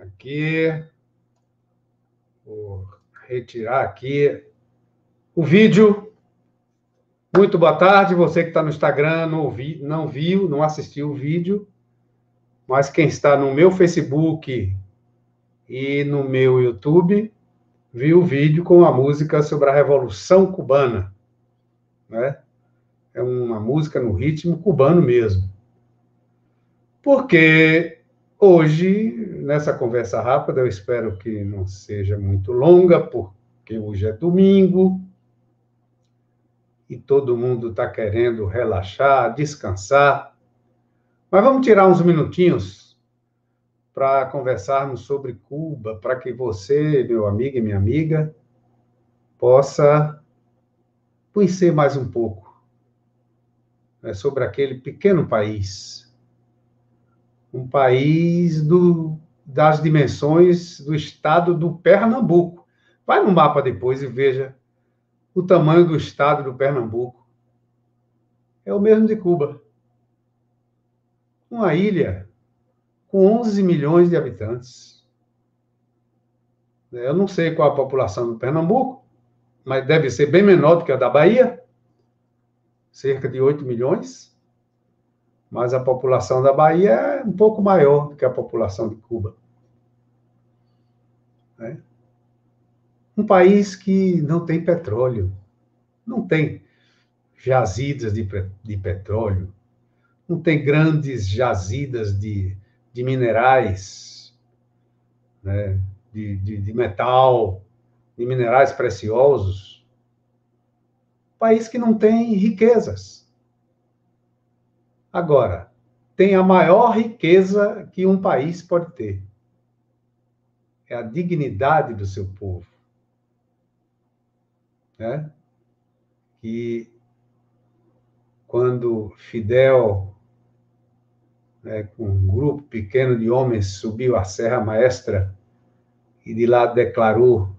Aqui, vou retirar aqui o vídeo. Muito boa tarde, você que está no Instagram, não viu, não assistiu o vídeo, mas quem está no meu Facebook e no meu YouTube, viu o vídeo com a música sobre a Revolução Cubana, né? É uma música no ritmo cubano mesmo. Porque hoje, nessa conversa rápida, eu espero que não seja muito longa, porque hoje é domingo e todo mundo está querendo relaxar, descansar. Mas vamos tirar uns minutinhos para conversarmos sobre Cuba, para que você, meu amigo e minha amiga, possa conhecer mais um pouco, né, sobre aquele pequeno país, um país das dimensões do estado do Pernambuco. Vai no mapa depois e veja o tamanho do estado do Pernambuco. É o mesmo de Cuba. Uma ilha com 11 milhões de habitantes. Eu não sei qual a população do Pernambuco, mas deve ser bem menor do que a da Bahia, cerca de 8 milhões. Mas a população da Bahia é um pouco maior do que a população de Cuba. Né? Um país que não tem petróleo, não tem jazidas de petróleo, não tem grandes jazidas de minerais, né? de metal, de minerais preciosos. Um país que não tem riquezas. Agora, tem a maior riqueza que um país pode ter. É a dignidade do seu povo. Né? E quando Fidel, né, com um grupo pequeno de homens, subiu a Serra Maestra e de lá declarou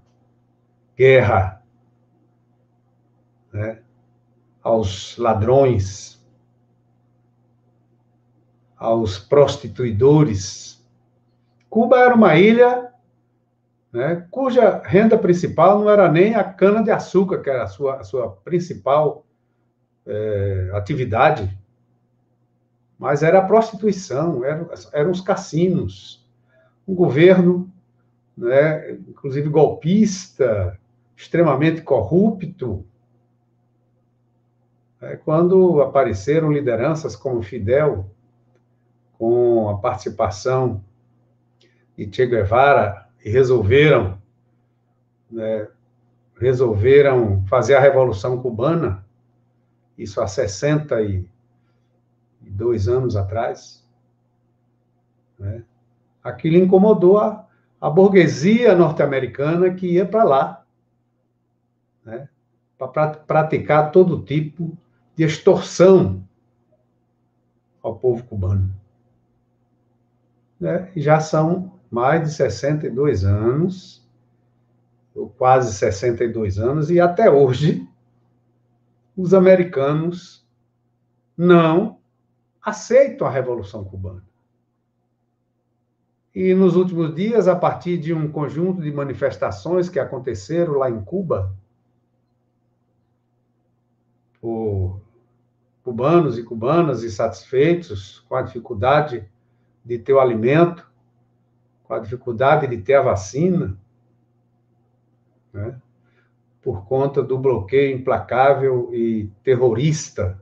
guerra, né, aos ladrões, aos prostituidores. Cuba era uma ilha, né, cuja renda principal não era nem a cana-de-açúcar, que era a sua principal atividade, mas era a prostituição, eram os cassinos. Um governo, né, inclusive golpista, extremamente corrupto. Quando apareceram lideranças como Fidel, com a participação de Che Guevara, e resolveram fazer a Revolução Cubana, isso há 62 anos atrás, né? Aquilo incomodou a burguesia norte-americana que ia para lá, né, para praticar todo tipo de extorsão ao povo cubano. Né? Já são mais de 62 anos, ou quase 62 anos, e até hoje os americanos não aceitam a Revolução Cubana. E nos últimos dias, a partir de um conjunto de manifestações que aconteceram lá em Cuba, por cubanos e cubanas insatisfeitos com a dificuldade de ter o alimento, com a dificuldade de ter a vacina, né, por conta do bloqueio implacável e terrorista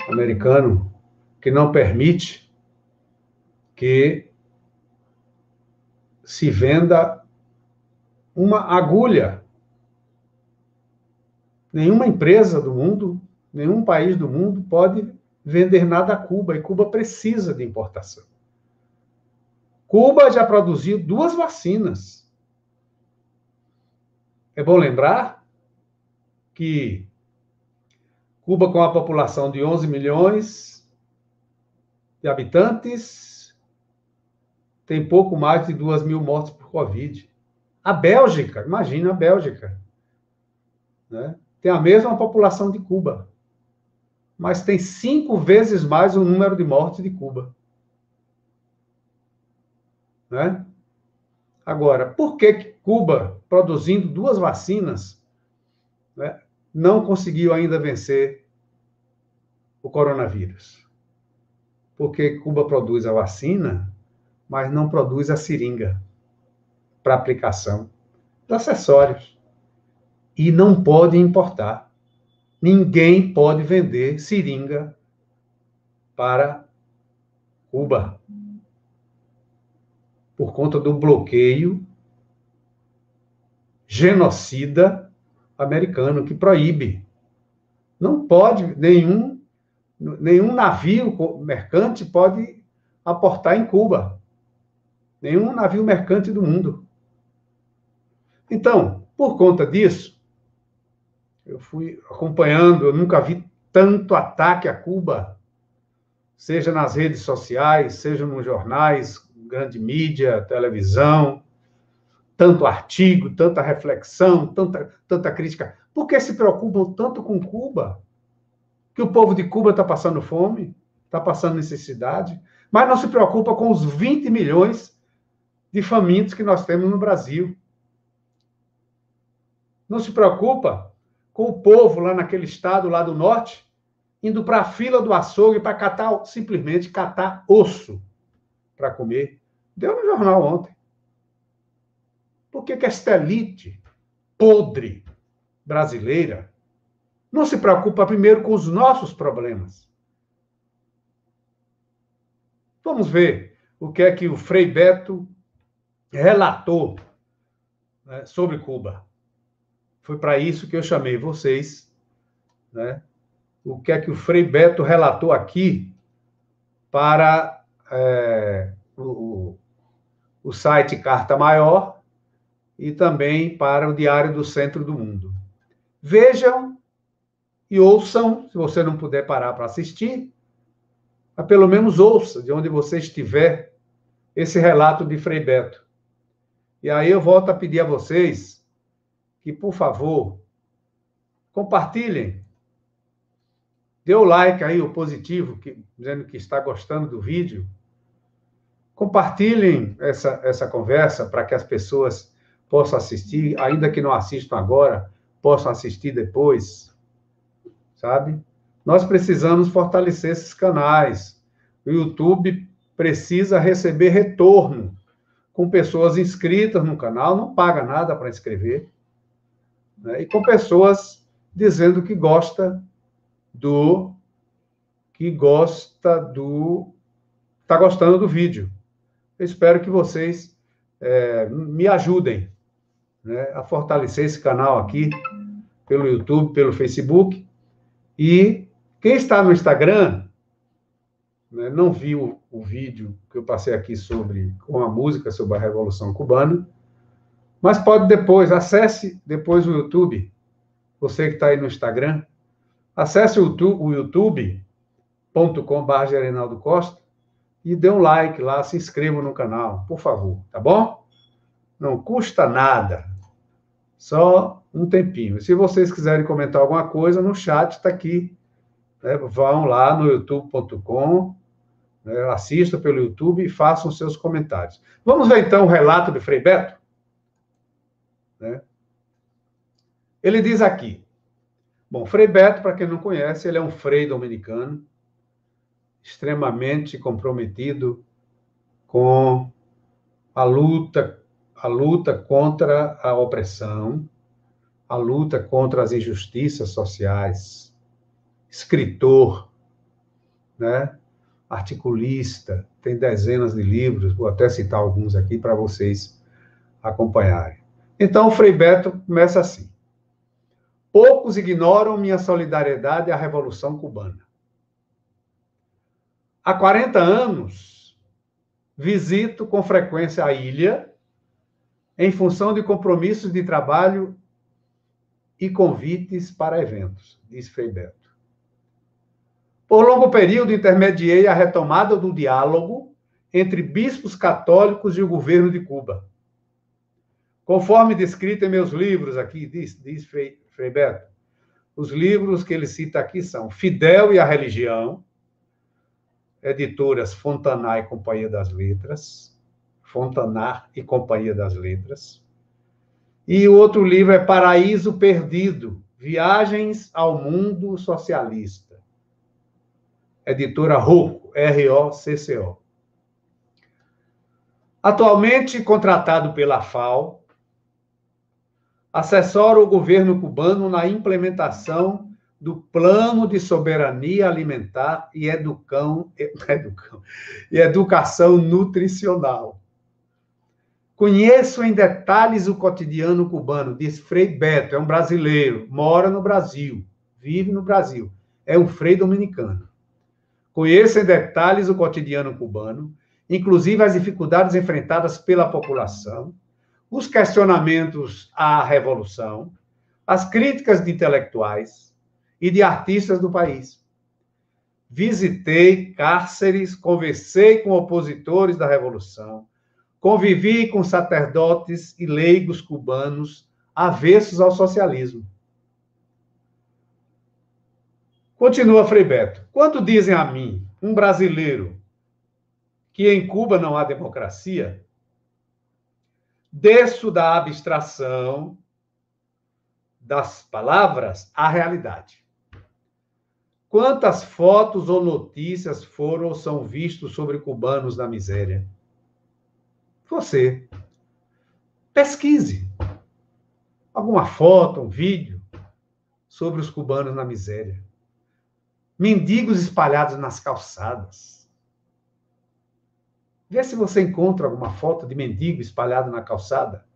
americano, que não permite que se venda uma agulha. Nenhuma empresa do mundo, nenhum país do mundo pode vender nada a Cuba, e Cuba precisa de importação. Cuba já produziu 2 vacinas. É bom lembrar que Cuba, com a população de 11 milhões de habitantes, tem pouco mais de 2.000 mortes por Covid. A Bélgica, imagina a Bélgica, né, tem a mesma população de Cuba, mas tem 5 vezes mais o número de mortes de Cuba. Né? Agora, por que Cuba, produzindo 2 vacinas, né, não conseguiu ainda vencer o coronavírus? Porque Cuba produz a vacina, mas não produz a seringa para aplicação, os acessórios. E não pode importar. Ninguém pode vender seringa para Cuba, por conta do bloqueio genocida americano, que proíbe. Não pode, nenhum navio mercante pode aportar em Cuba. Nenhum navio mercante do mundo. Então, por conta disso, eu fui acompanhando, eu nunca vi tanto ataque a Cuba, seja nas redes sociais, seja nos jornais, grande mídia, televisão, tanto artigo, tanta reflexão, tanta crítica. Por que se preocupam tanto com Cuba? Que o povo de Cuba está passando fome, está passando necessidade, mas não se preocupa com os 20 milhões de famintos que nós temos no Brasil. Não se preocupa com o povo lá naquele estado lá do norte, indo para a fila do açougue para simplesmente catar osso para comer. Deu no jornal ontem. Por que esta elite podre brasileira não se preocupa primeiro com os nossos problemas? Vamos ver o que é que o Frei Beto relatou, né, sobre Cuba. Foi para isso que eu chamei vocês, né? O que é que o Frei Beto relatou aqui para o site Carta Maior e também para o Diário do Centro do Mundo. Vejam e ouçam, se você não puder parar para assistir, mas pelo menos ouça, de onde você estiver, esse relato de Frei Beto. E aí eu volto a pedir a vocês que, por favor, compartilhem. Dê o like aí, o positivo, dizendo que está gostando do vídeo. Compartilhem essa conversa para que as pessoas possam assistir, ainda que não assistam agora, possam assistir depois, sabe? Nós precisamos fortalecer esses canais. O YouTube precisa receber retorno com pessoas inscritas no canal, não paga nada para inscrever, né? E com pessoas dizendo que gosta está gostando do vídeo. Eu espero que vocês me ajudem, né, a fortalecer esse canal aqui pelo YouTube, pelo Facebook. E quem está no Instagram, né, não viu o vídeo que eu passei aqui com a música sobre a Revolução Cubana, mas pode depois, acesse depois o YouTube, você que está aí no Instagram, acesse o youtube.com/Gerenaldo Costa e dê um like lá, se inscreva no canal, por favor, tá bom? Não custa nada, só um tempinho. Se vocês quiserem comentar alguma coisa, no chat está aqui, né? Vão lá no youtube.com, né? Assistam pelo YouTube e façam seus comentários. Vamos ver então o relato de Frei Beto? Né? Ele diz aqui, bom, Frei Beto, para quem não conhece, ele é um frei dominicano, extremamente comprometido com a luta contra a opressão, a luta contra as injustiças sociais, escritor, né? Articulista, tem dezenas de livros, vou até citar alguns aqui para vocês acompanharem. Então, o Frei Beto começa assim: poucos ignoram minha solidariedade à Revolução Cubana. Há 40 anos, visito com frequência a ilha, em função de compromissos de trabalho e convites para eventos, diz Frei Beto. Por longo período, intermediei a retomada do diálogo entre bispos católicos e o governo de Cuba. Conforme descrito em meus livros aqui, diz Frei Beto, os livros que ele cita aqui são Fidel e a Religião, editoras Fontana e Companhia das Letras, Fontanar e Companhia das Letras. E o outro livro é Paraíso Perdido, Viagens ao Mundo Socialista. Editora Rocco, R-O-C-C-O. Atualmente contratado pela FAO, assessora o governo cubano na implementação do Plano de Soberania Alimentar e Educação Nutricional. Conheço em detalhes o cotidiano cubano, diz Frei Beto, é um brasileiro, mora no Brasil, vive no Brasil, é um frei dominicano. Conheço em detalhes o cotidiano cubano, inclusive as dificuldades enfrentadas pela população, os questionamentos à revolução, as críticas de intelectuais e de artistas do país. Visitei cárceres, conversei com opositores da revolução, convivi com sacerdotes e leigos cubanos avessos ao socialismo. Continua Frei Beto. Quando dizem a mim, um brasileiro, que em Cuba não há democracia, desço da abstração das palavras à realidade. Quantas fotos ou notícias foram ou são vistos sobre cubanos na miséria? Você pesquise alguma foto, um vídeo sobre os cubanos na miséria. Mendigos espalhados nas calçadas. Vê se você encontra alguma foto de mendigo espalhado na calçada.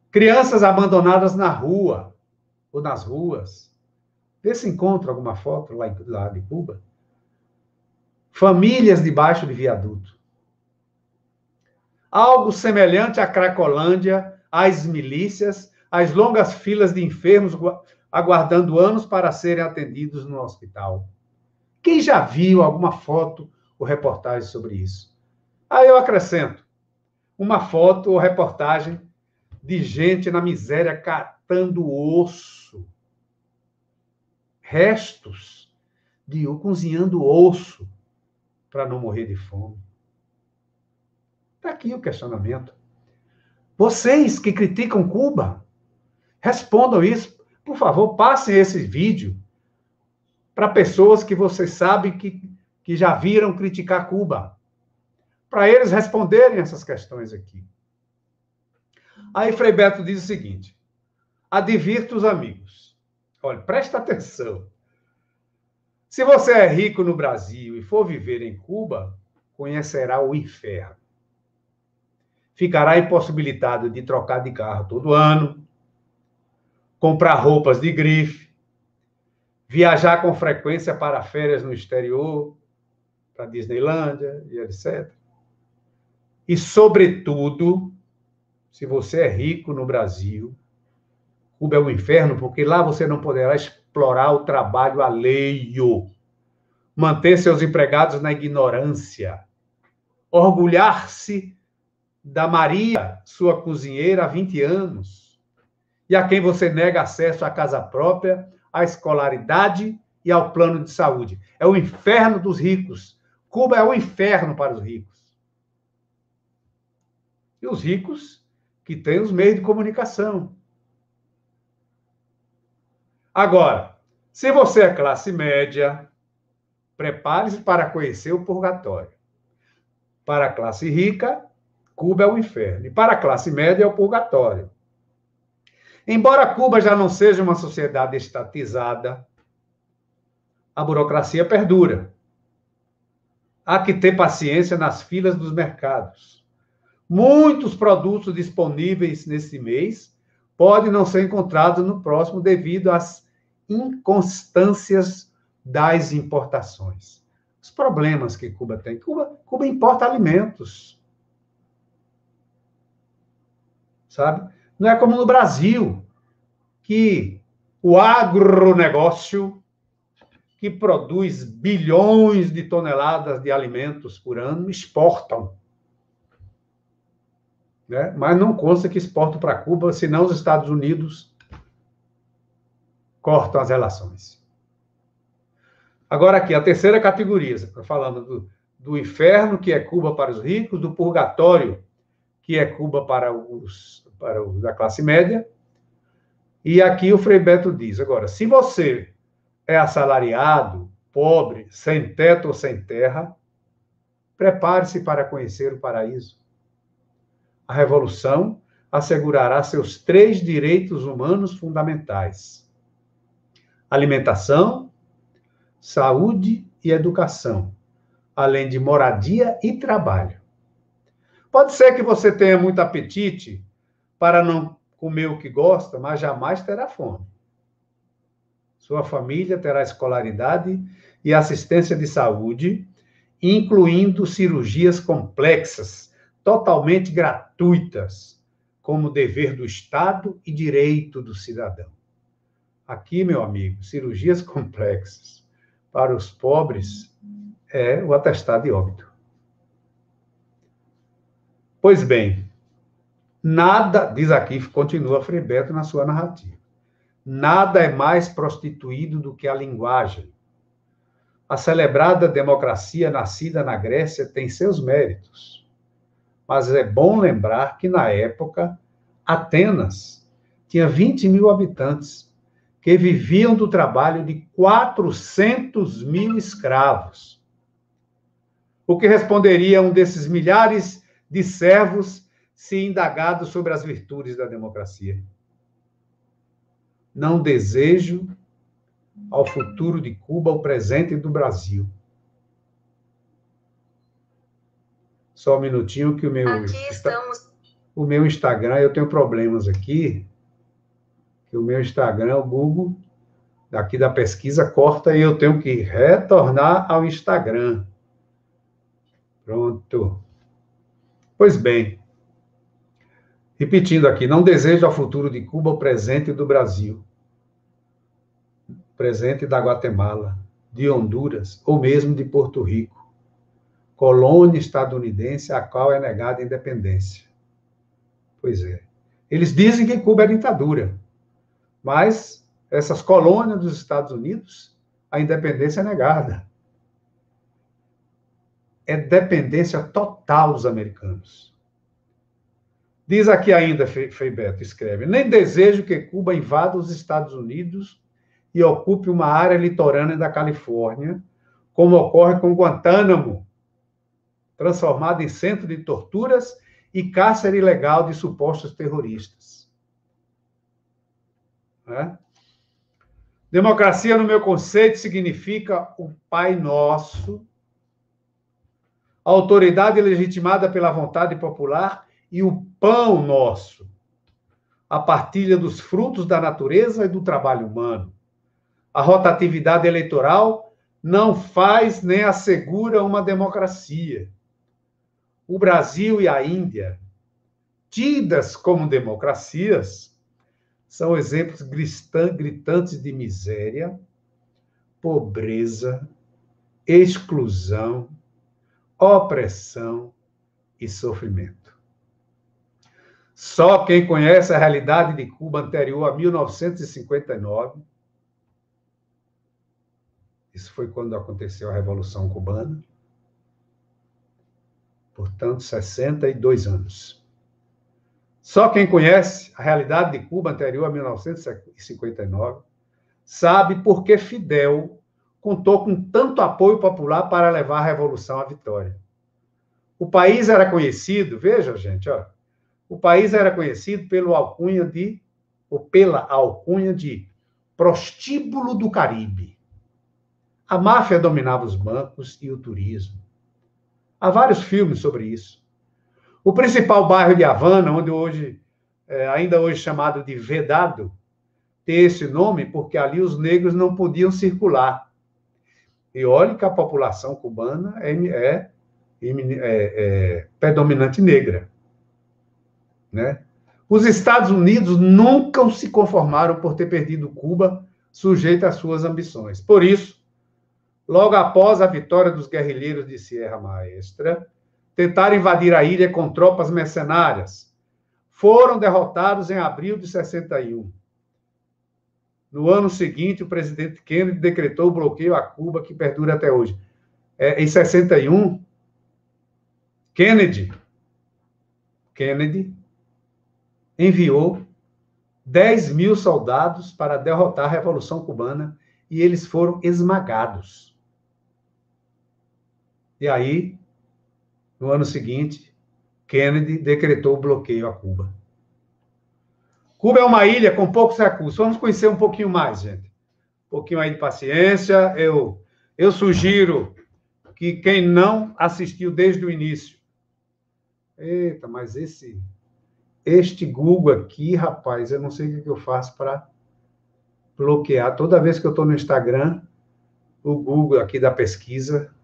Crianças abandonadas na rua ou nas ruas. Vê se encontra alguma foto lá de Cuba. Famílias debaixo de viaduto. Algo semelhante à Cracolândia, às milícias, às longas filas de enfermos aguardando anos para serem atendidos no hospital. Quem já viu alguma foto ou reportagem sobre isso? Aí eu acrescento uma foto ou reportagem de gente na miséria catando osso, restos de cozinhando osso para não morrer de fome. Está aqui o questionamento. Vocês que criticam Cuba, respondam isso. Por favor, passem esse vídeo para pessoas que vocês sabem que já viram criticar Cuba, para eles responderem essas questões aqui. Aí Frei Beto diz o seguinte: advirto os amigos. Olha, presta atenção. Se você é rico no Brasil e for viver em Cuba, conhecerá o inferno. Ficará impossibilitado de trocar de carro todo ano, comprar roupas de grife, viajar com frequência para férias no exterior, para Disneylândia e etc. E, sobretudo, se você é rico no Brasil, Cuba é um inferno, porque lá você não poderá explorar o trabalho alheio, manter seus empregados na ignorância, orgulhar-se da Maria, sua cozinheira, há 20 anos, e a quem você nega acesso à casa própria, à escolaridade e ao plano de saúde. É o inferno dos ricos. Cuba é um inferno para os ricos. E os ricos que têm os meios de comunicação. Agora, se você é classe média, prepare-se para conhecer o purgatório. Para a classe rica, Cuba é o inferno. E para a classe média é o purgatório. Embora Cuba já não seja uma sociedade estatizada, a burocracia perdura. Há que ter paciência nas filas dos mercados. Muitos produtos disponíveis nesse mês podem não ser encontrados no próximo devido às inconstâncias das importações. Os problemas que Cuba tem. Cuba importa alimentos. Sabe? Não é como no Brasil, que o agronegócio, que produz bilhões de toneladas de alimentos por ano, exportam. Né? Mas não consta que exportam para Cuba, senão os Estados Unidos cortam as relações. Agora aqui, a terceira categoria, falando do inferno, que é Cuba para os ricos, do purgatório, que é Cuba para os da classe média. E aqui o Frei Beto diz, agora, se você é assalariado, pobre, sem teto ou sem terra, prepare-se para conhecer o paraíso. A revolução assegurará seus 3 direitos humanos fundamentais: alimentação, saúde e educação, além de moradia e trabalho. Pode ser que você tenha muito apetite para não comer o que gosta, mas jamais terá fome. Sua família terá escolaridade e assistência de saúde, incluindo cirurgias complexas, totalmente gratuitas, como dever do Estado e direito do cidadão. Aqui, meu amigo, cirurgias complexas para os pobres é o atestado de óbito. Pois bem, nada, diz aqui, continua Frei Beto na sua narrativa, nada é mais prostituído do que a linguagem. A celebrada democracia nascida na Grécia tem seus méritos, mas é bom lembrar que, na época, Atenas tinha 20 mil habitantes, que viviam do trabalho de 400 mil escravos. O que responderia um desses milhares de servos se indagado sobre as virtudes da democracia? Não desejo ao futuro de Cuba o presente do Brasil. Só um minutinho que o meu Instagram, eu tenho problemas aqui, que o meu Instagram, o Google, daqui da pesquisa, corta e eu tenho que retornar ao Instagram. Pronto. Pois bem, repetindo aqui, não desejo ao futuro de Cuba o presente do Brasil, o presente da Guatemala, de Honduras, ou mesmo de Porto Rico, colônia estadunidense a qual é negada a independência. Pois é. Eles dizem que Cuba é ditadura, mas essas colônias dos Estados Unidos, a independência é negada. É dependência total dos americanos. Diz aqui ainda, Frei Beto, escreve, nem desejo que Cuba invada os Estados Unidos e ocupe uma área litorânea da Califórnia, como ocorre com Guantánamo, transformado em centro de torturas e cárcere ilegal de supostos terroristas. Democracia, no meu conceito, significa o Pai Nosso, a autoridade legitimada pela vontade popular e o pão nosso, a partilha dos frutos da natureza e do trabalho humano. A rotatividade eleitoral não faz nem assegura uma democracia. O Brasil e a Índia, tidas como democracias, são exemplos gritantes de miséria, pobreza, exclusão, opressão e sofrimento. Só quem conhece a realidade de Cuba anterior a 1959, isso foi quando aconteceu a Revolução Cubana, portanto, 62 anos. Só quem conhece a realidade de Cuba anterior a 1959 sabe por que Fidel contou com tanto apoio popular para levar a revolução à vitória. O país era conhecido, veja, gente, ó, o país era conhecido pela alcunha de prostíbulo do Caribe. A máfia dominava os bancos e o turismo. Há vários filmes sobre isso. O principal bairro de Havana, onde hoje, ainda hoje chamado de Vedado, tem esse nome porque ali os negros não podiam circular. E olhe que a população cubana é predominante negra. Né? Os Estados Unidos nunca se conformaram por ter perdido Cuba sujeita às suas ambições. Por isso, logo após a vitória dos guerrilheiros de Sierra Maestra, tentaram invadir a ilha com tropas mercenárias. Foram derrotados em abril de 61. No ano seguinte, o presidente Kennedy decretou o bloqueio a Cuba, que perdura até hoje. Em 61, Kennedy enviou 10 mil soldados para derrotar a Revolução Cubana e eles foram esmagados. E aí, no ano seguinte, Kennedy decretou o bloqueio a Cuba. Cuba é uma ilha com poucos recursos. Vamos conhecer um pouquinho mais, gente. Um pouquinho aí de paciência. Eu sugiro que quem não assistiu desde o início... Eita, mas este Google aqui, rapaz, eu não sei o que eu faço para bloquear. Toda vez que eu estou no Instagram, o Google aqui da pesquisa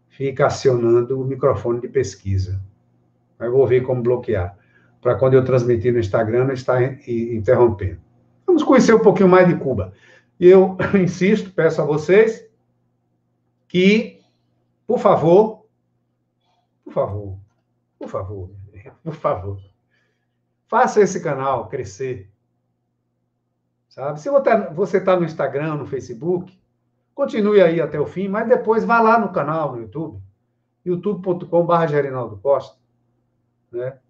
fica acionando o microfone de pesquisa. Eu vou ver como bloquear, para quando eu transmitir no Instagram não estar interrompendo. Vamos conhecer um pouquinho mais de Cuba. Eu insisto, peço a vocês que, por favor, faça esse canal crescer. Sabe? Se você está no Instagram, no Facebook, continue aí até o fim, mas depois vá lá no canal, no YouTube, youtube.com/Gerinaldo Costa, né?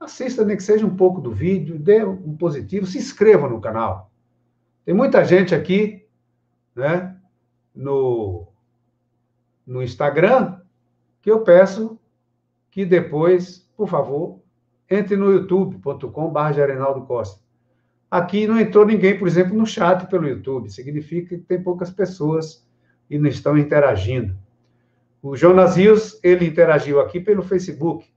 Assista, nem que seja um pouco do vídeo, dê um positivo, se inscreva no canal. Tem muita gente aqui, né, no Instagram, que eu peço que depois, por favor, entre no youtube.com/Gerinaldo Costa. Aqui não entrou ninguém, por exemplo, no chat pelo YouTube. Significa que tem poucas pessoas e não estão interagindo. O Jonas Rios, ele interagiu aqui pelo Facebook.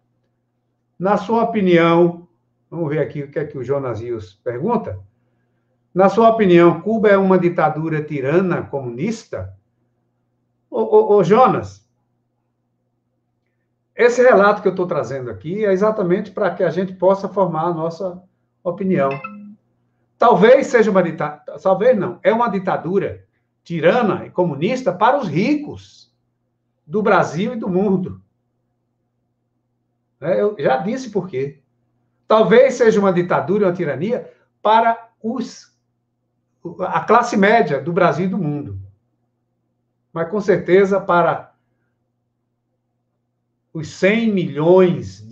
Na sua opinião, vamos ver aqui o que é que o Jonas Rios pergunta. Na sua opinião, Cuba é uma ditadura tirana comunista? Ô Jonas, esse relato que eu estou trazendo aqui é exatamente para que a gente possa formar a nossa opinião. Talvez seja uma ditadura, talvez não, é uma ditadura tirana e comunista para os ricos do Brasil e do mundo. Eu já disse por quê. Talvez seja uma ditadura e uma tirania para a classe média do Brasil e do mundo. Mas, com certeza, para os 100 milhões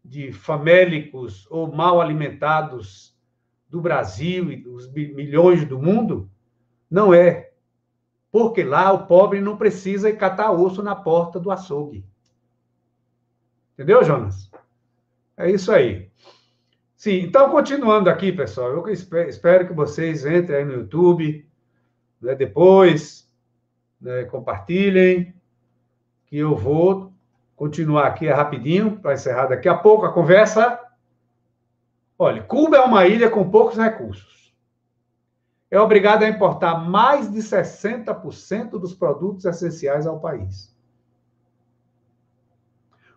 de famélicos ou mal alimentados do Brasil e dos milhões do mundo, não é. Porque lá o pobre não precisa ir catar osso na porta do açougue. Entendeu, Jonas? É isso aí. Sim, então, continuando aqui, pessoal, eu espero que vocês entrem aí no YouTube, né, depois, né, compartilhem, que eu vou continuar aqui rapidinho, para encerrar daqui a pouco a conversa. Olha, Cuba é uma ilha com poucos recursos. É obrigada a importar mais de 60% dos produtos essenciais ao país.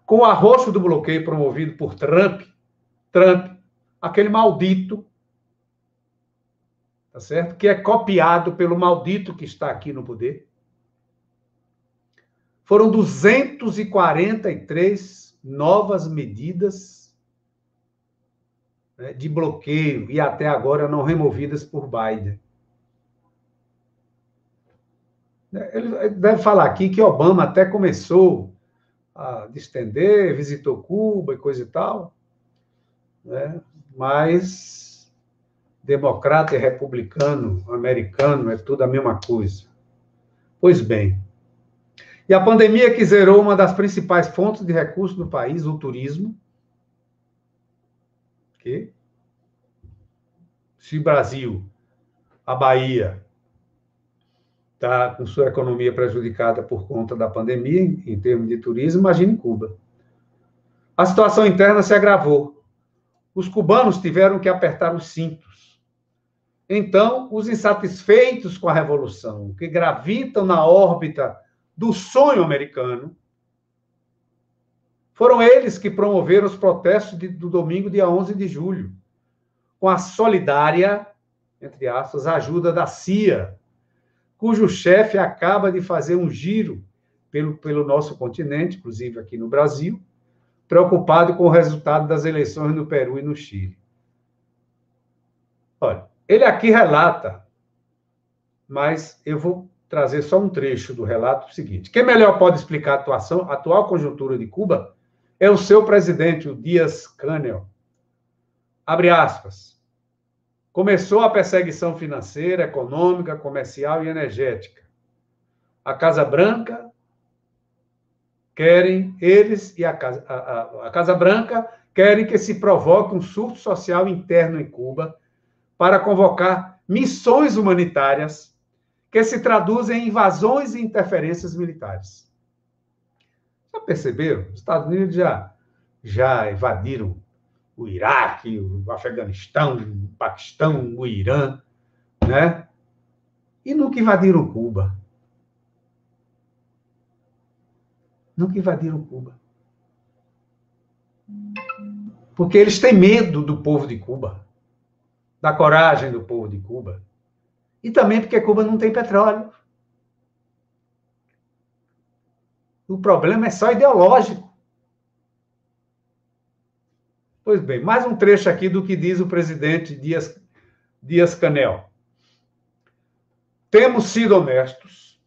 Com o arroxo do bloqueio promovido por Trump, aquele maldito, tá certo? Que é copiado pelo maldito que está aqui no poder. Foram 243 novas medidas, né, de bloqueio e até agora não removidas por Biden. Ele deve falar aqui que Obama até começou a distender, visitou Cuba e coisa e tal, né? Mas democrata e republicano, americano, é tudo a mesma coisa. Pois bem, e a pandemia que zerou uma das principais fontes de recursos do país, o turismo, que se o Brasil, a Bahia, está com sua economia prejudicada por conta da pandemia, em termos de turismo, imagine Cuba. A situação interna se agravou. Os cubanos tiveram que apertar os cintos. Então, os insatisfeitos com a revolução, que gravitam na órbita do sonho americano, foram eles que promoveram os protestos do domingo, dia 11 de julho, com a solidária, entre aspas, ajuda da CIA, cujo chefe acaba de fazer um giro pelo nosso continente, inclusive aqui no Brasil, preocupado com o resultado das eleições no Peru e no Chile. Olha, ele aqui relata, mas eu vou trazer só um trecho do relato seguinte. Quem melhor pode explicar a atual conjuntura de Cuba é o seu presidente, o Díaz-Canel. Abre aspas. Começou a perseguição financeira, econômica, comercial e energética. A Casa Branca querem, eles e a Casa Branca querem que se provoque um surto social interno em Cuba para convocar missões humanitárias que se traduzem em invasões e interferências militares. Já perceberam? Os Estados Unidos já invadiram o Iraque, o Afeganistão, o Paquistão, o Irã, né? E nunca invadiram Cuba. Nunca invadiram Cuba. Porque eles têm medo do povo de Cuba, da coragem do povo de Cuba. E também porque Cuba não tem petróleo. O problema é só ideológico. Pois bem, mais um trecho aqui do que diz o presidente Díaz-Canel. Temos sido honestos,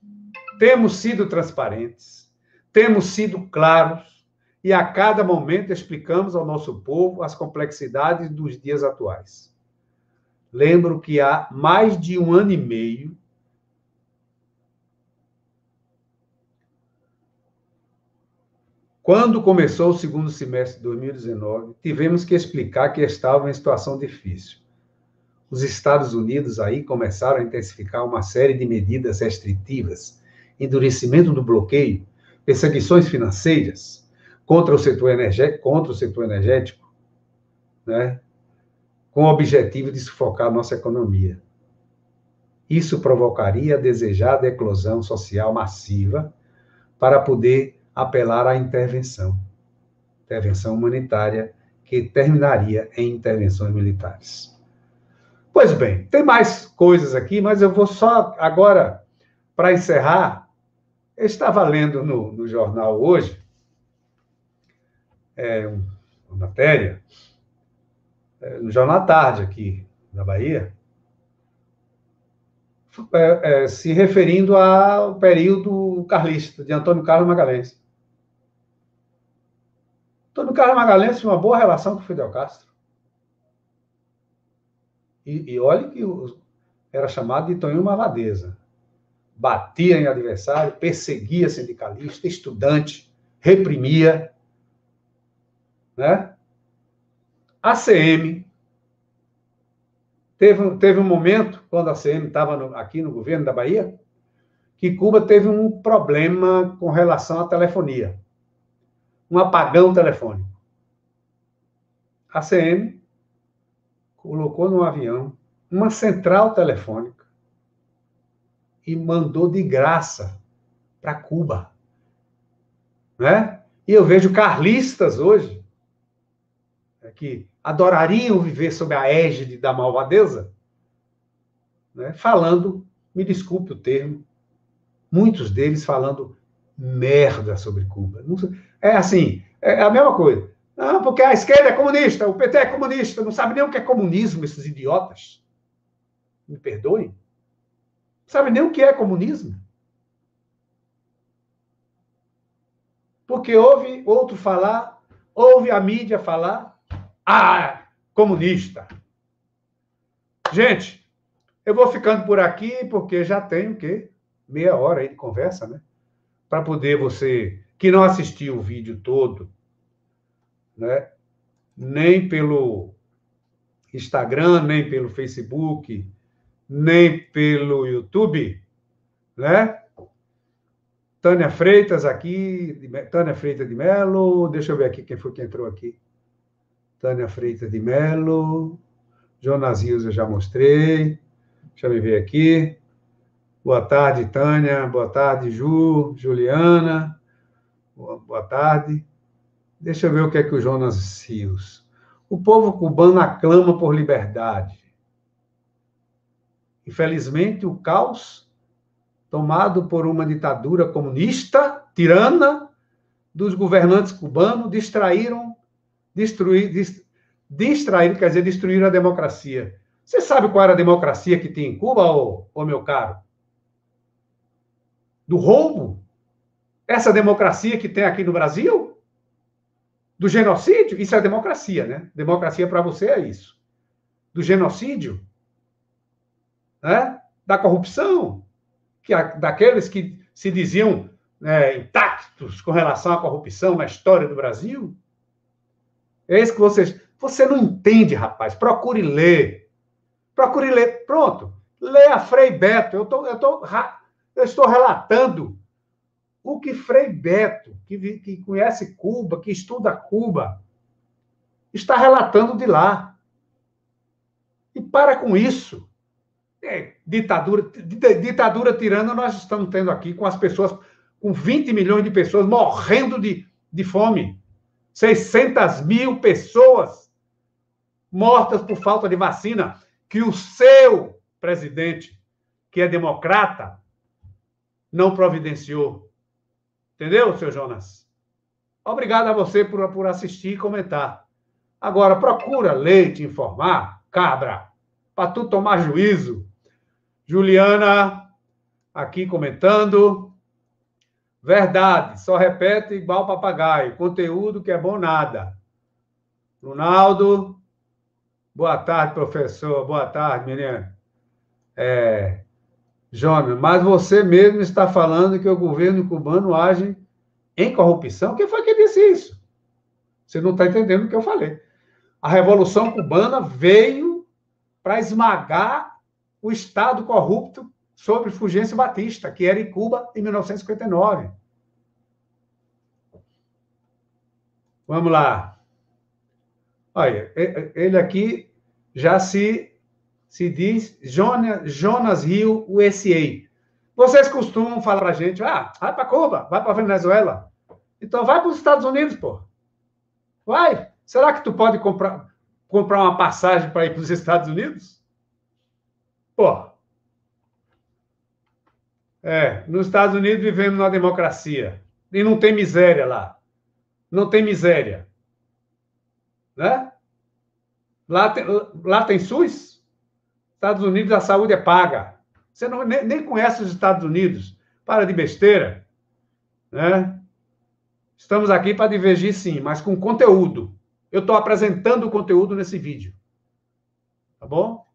temos sido transparentes, temos sido claros e a cada momento explicamos ao nosso povo as complexidades dos dias atuais. Lembro que há mais de 1 ano e meio, quando começou o segundo semestre de 2019, tivemos que explicar que estava em situação difícil. Os Estados Unidos aí começaram a intensificar uma série de medidas restritivas, endurecimento do bloqueio, perseguições financeiras contra o setor energético, né? Com o objetivo de sufocar a nossa economia. Isso provocaria a desejada eclosão social massiva para poder apelar à intervenção humanitária, que terminaria em intervenções militares. Pois bem, tem mais coisas aqui, mas eu vou só agora, para encerrar, eu estava lendo no jornal hoje, uma matéria, no Jornal à Tarde aqui na Bahia, se referindo ao período carlista, de Antônio Carlos Magalhães. Antônio Carlos Magalhães tinha uma boa relação com Fidel Castro. E olha que era chamado de Tonhão Maladeza. Batia em adversário, perseguia sindicalista, estudante, reprimia. Né? A ACM teve um momento, quando a ACM estava aqui no governo da Bahia, que Cuba teve um problema com relação à telefonia. Um apagão telefônico. A ACM colocou no avião uma central telefônica e mandou de graça para Cuba. Né? E eu vejo carlistas hoje que adorariam viver sob a égide da malvadeza, né? Falando, me desculpe o termo, muitos deles falando merda sobre Cuba. É assim, é a mesma coisa. Não, porque a esquerda é comunista, o PT é comunista, não sabe nem o que é comunismo, esses idiotas. Me perdoem. Não sabe nem o que é comunismo. Porque ouve outro falar, ouve a mídia falar, comunista. Gente, eu vou ficando por aqui, porque já tenho o quê? Meia hora aí de conversa, né? Para poder você, que não assistiu o vídeo todo, né? Nem pelo Instagram, nem pelo Facebook, nem pelo YouTube, né? Tânia Freitas aqui, Tânia Freitas de Mello, deixa eu ver aqui quem foi que entrou aqui. Tânia Freitas de Mello, Jonas Rios eu já mostrei, deixa eu ver aqui. Boa tarde, Tânia, boa tarde, Juliana, boa tarde. Deixa eu ver o que é que o Jonas Rios. O povo cubano aclama por liberdade. Infelizmente, o caos tomado por uma ditadura comunista, tirana, dos governantes cubanos, destruíram, quer dizer, destruíram a democracia. Você sabe qual era a democracia que tinha em Cuba, ô meu caro? do roubo? Essa democracia que tem aqui no Brasil? Do genocídio? Isso é democracia, né? Democracia para você é isso. Do genocídio? Né? Da corrupção? Daqueles que se diziam intactos com relação à corrupção na história do Brasil? É isso que você não entende, rapaz. Procure ler. Procure ler. Pronto. Leia Frei Beto. Eu estou relatando o que Frei Beto, que conhece Cuba, que estuda Cuba, está relatando de lá. E para com isso. Ditadura tirana nós estamos tendo aqui com as pessoas, com 20 milhões de pessoas morrendo de fome. 600 mil pessoas mortas por falta de vacina, que o seu presidente, que é democrata, não providenciou. Entendeu, seu Jonas? Obrigado a você por assistir e comentar. Agora, procura ler, te informar, cabra, para tu tomar juízo. Juliana, aqui comentando. Verdade, só repete igual papagaio. Conteúdo que é bom nada. Ronaldo, boa tarde, professor. Boa tarde, menino. Jonas, mas você mesmo está falando que o governo cubano age em corrupção? Quem foi que disse isso? Você não está entendendo o que eu falei. A Revolução Cubana veio para esmagar o Estado corrupto sobre Fulgêncio Batista, que era em Cuba em 1959. Vamos lá. Olha, ele aqui já se diz Jonas Rio USA. Vocês costumam falar para a gente, vai para Cuba, vai para Venezuela. Então vai para os Estados Unidos, pô. Vai. Será que tu pode comprar uma passagem para ir para os Estados Unidos? Pô. Nos Estados Unidos vivemos numa democracia. E não tem miséria lá. Não tem miséria. Né? Lá tem SUS? Estados Unidos a saúde é paga. Você nem conhece os Estados Unidos. Para de besteira. Né? Estamos aqui para divergir, sim, mas com conteúdo. Eu estou apresentando o conteúdo nesse vídeo. Tá bom?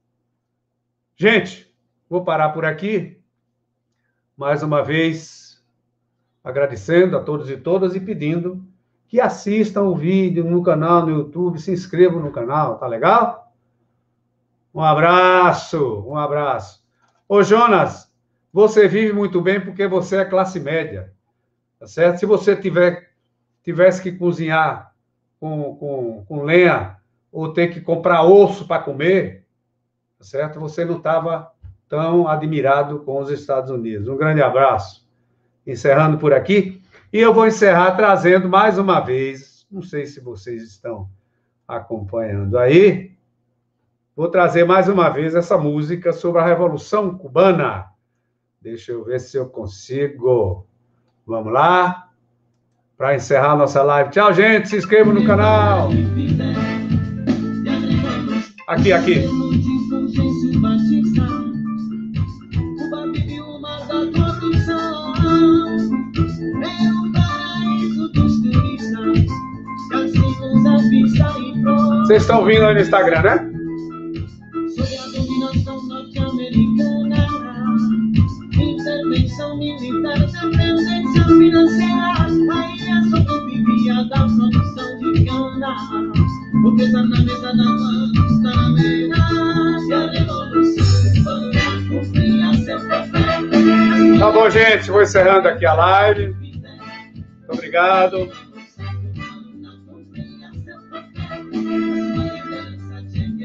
Gente, vou parar por aqui. Mais uma vez, agradecendo a todos e todas e pedindo que assistam o vídeo no canal, no YouTube, se inscrevam no canal, tá legal? Um abraço, um abraço. Ô, Jonas, você vive muito bem porque você é classe média, tá certo? Se você tivesse que cozinhar com lenha ou ter que comprar osso para comer, tá certo? Você não estava tão admirado com os Estados Unidos. Um grande abraço. Encerrando por aqui. E eu vou encerrar trazendo mais uma vez, não sei se vocês estão acompanhando aí, vou trazer mais uma vez essa música sobre a Revolução Cubana. Deixa eu ver se eu consigo. Vamos lá. Para encerrar nossa live. Tchau, gente. Se inscrevam no canal. Aqui. Vocês estão vindo aí no Instagram, né? Sobre a dominação norte-americana, intervenção militar, dependência financeira, a ilha sobrevivia da produção de cana, porque está na mesa da mão, está na beira, e a revolução cubana cumpria seu papel. Tá bom, gente, vou encerrando aqui a live. Muito obrigado.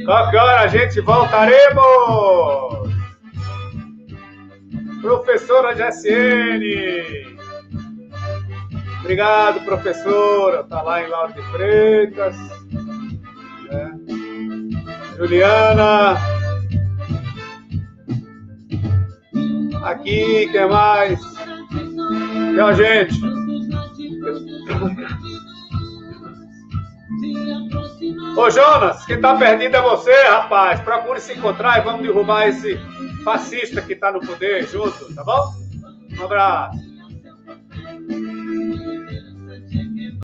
Qualquer hora a gente voltaremos! Professora GSN! Obrigado, professora! Está lá em Lauro de Freitas. Juliana! Aqui, quem mais? Tchau, gente! Ô, Jonas, quem tá perdido é você, rapaz. Procure se encontrar e vamos derrubar esse fascista que tá no poder junto, tá bom? Um Um abraço.